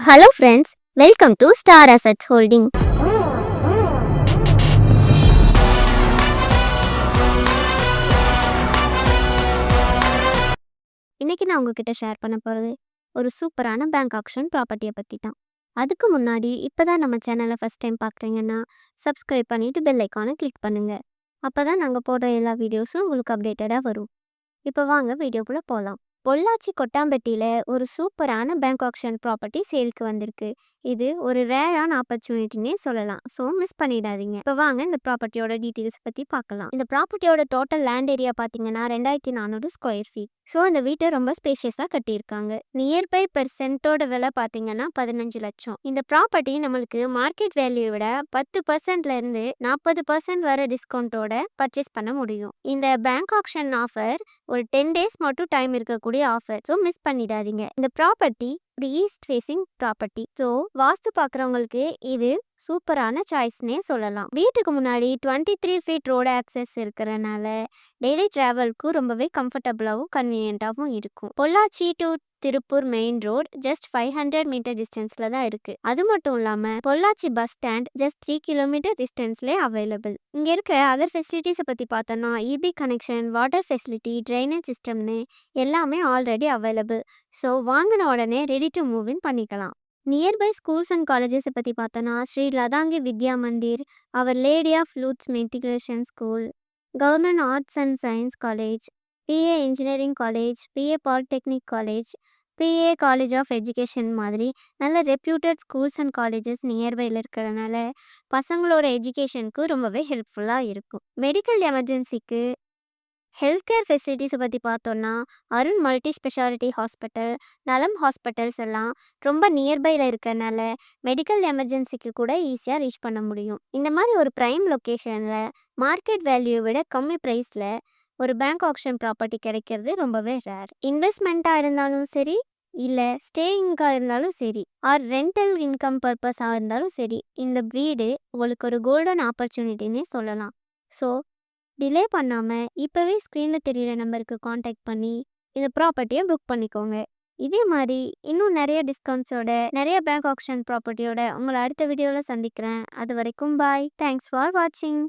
Hello friends, welcome to star assets holding. இன்னைக்கு நான் உங்ககிட்ட ஷேர் பண்ண போகிறது ஒரு சூப்பரான பேங்க் ஆப்ஷன் ப்ராப்பர்ட்டியை பற்றி தான். அதுக்கு முன்னாடி இப்போ தான் நம்ம சேனலை ஃபஸ்ட் டைம் பார்க்குறீங்கன்னா சப்ஸ்கிரைப் பண்ணிவிட்டு பெல் ஐக்கானை கிளிக் பண்ணுங்கள். அப்போ தான் நாங்கள் போடுற எல்லா வீடியோஸும் உங்களுக்கு அப்டேட்டடாக வரும். இப்போ வாங்க வீடியோக்குள்ளே போகலாம். பொள்ளாச்சி கொட்டாம்பட்டியில் ஒரு சூப்பரான பேங்க் ஆப்ஷன் ப்ராப்பர்ட்டி சேலுக்கு வந்திருக்கு. இது ஒரு ரேரான ஆப்பர்ச்சுனிட்டினே சொல்லலாம். ஸோ மிஸ் பண்ணிடாதீங்க. இப்போ வாங்க இந்த ப்ராப்பர்ட்டியோட டீட்டெயில்ஸ் பற்றி பார்க்கலாம். இந்த ப்ராப்பர்ட்டியோட டோட்டல் லேண்ட் ஏரியா பார்த்தீங்கன்னா 2400 ஸ்கொயர் ஃபீட். ஸோ இந்த வீட்டை ரொம்ப ஸ்பேஷியஸாக கட்டியிருக்காங்க. நியர்பை பெர் சென்ட்டோட விலை பார்த்தீங்கன்னா 15 லட்சம். இந்த ப்ராப்பர்ட்டி நம்மளுக்கு மார்க்கெட் வேல்யூ விட 10%லேருந்து 40% வர டிஸ்கவுண்ட்டோட பர்ச்சேஸ் பண்ண முடியும். இந்த பேங்க் ஆப்ஷன் ஆஃபர் ஒரு 10 டேஸ் மட்டும் டைம் இருக்கக்கூடிய ஆஃபர். ஸோ மிஸ் பண்ணிடாதீங்க. இந்த ப்ராப்பர்ட்டி ஒரு east facing property. So vastu பார்க்குறவங்களுக்கு இது சூப்பரான சாய்ஸ்னே சொல்லலாம். வீட்டுக்கு முன்னாடி 23 ஃபீட் ரோடு ஆக்சஸ் இருக்கிறனால டெய்லி ட்ராவலுக்கு ரொம்பவே கம்ஃபர்டபுளாகவும் கன்வீனியண்ட்டாகவும் இருக்கும். Pollachi to Tiruppur main road just 500 metre டிஸ்டன்ஸில் தான் இருக்குது. அது மட்டும் இல்லாமல் Pollachi bus stand just 3 kilometre டிஸ்டன்ஸ்லேயே அவைலபிள். இங்கே இருக்கிற அதர் ஃபெசிலிட்டிஸை பற்றி பார்த்தோன்னா EB connection, water facility, drainage சிஸ்டம்னு எல்லாமே ஆல்ரெடி அவைலபிள். ஸோ வாங்கின உடனே ரெடி டு மூவ் இன் பண்ணிக்கலாம். நியர்பை ஸ்கூல்ஸ் அண்ட் காலேஜஸை பற்றி பார்த்தோன்னா Shri Latangi Vidya Mandir, Our Lady of Lourdes matriculation school, government arts and science college, PA engineering college, PA polytechnic college, PA college of education மாதிரி நல்ல reputed schools and colleges நியர்பையில் இருக்கிறனால பசங்களோட எஜுகேஷனுக்கு ரொம்பவே ஹெல்ப்ஃபுல்லாக இருக்கும். மெடிக்கல் எமர்ஜென்சிக்கு ஹெல்த் கேர் ஃபெசிலிட்டிஸை பற்றி பார்த்தோன்னா அருண் மல்டி ஸ்பெஷாலிட்டி ஹாஸ்பிட்டல், நலம் ஹாஸ்பிட்டல்ஸ் எல்லாம் ரொம்ப நியர்பையில் இருக்கிறனால மெடிக்கல் எமர்ஜென்சிக்கு கூட ஈஸியாக ரீச் பண்ண முடியும். இந்த மாதிரி ஒரு ப்ரைம் லொக்கேஷனில் மார்க்கெட் வேல்யூ விட கம்மி ப்ரைஸில் ஒரு பேங்க் ஆப்ஷன் ப்ராப்பர்ட்டி கிடைக்கிறது ரொம்பவே ரேர். இன்வெஸ்ட்மெண்ட்டாக இருந்தாலும் சரி, இல்லை ஸ்டேயிங்காக இருந்தாலும் சரி, ஆர் ரெண்டல் இன்கம் பர்பஸாக இருந்தாலும் சரி, இந்த வீடு உங்களுக்கு ஒரு கோல்டன் ஆப்பர்ச்சுனிட்டின்னே சொல்லலாம். ஸோ டிலே பண்ணாமல் இப்போவே ஸ்க்ரீனில் தெரியிற நம்பருக்கு காண்டாக்ட் பண்ணி இந்த ப்ராப்பர்ட்டியை புக் பண்ணிக்கோங்க. இதே மாதிரி இன்னும் நிறைய டிஸ்கவுண்ட்ஸோட நிறைய பேங்க் ஆப்ஷன் ப்ராப்பர்ட்டியோட உங்களை அடுத்த வீடியோவில் சந்திக்கிறேன். அது வரைக்கும் பாய். தேங்க்ஸ் ஃபார் வாட்சிங்.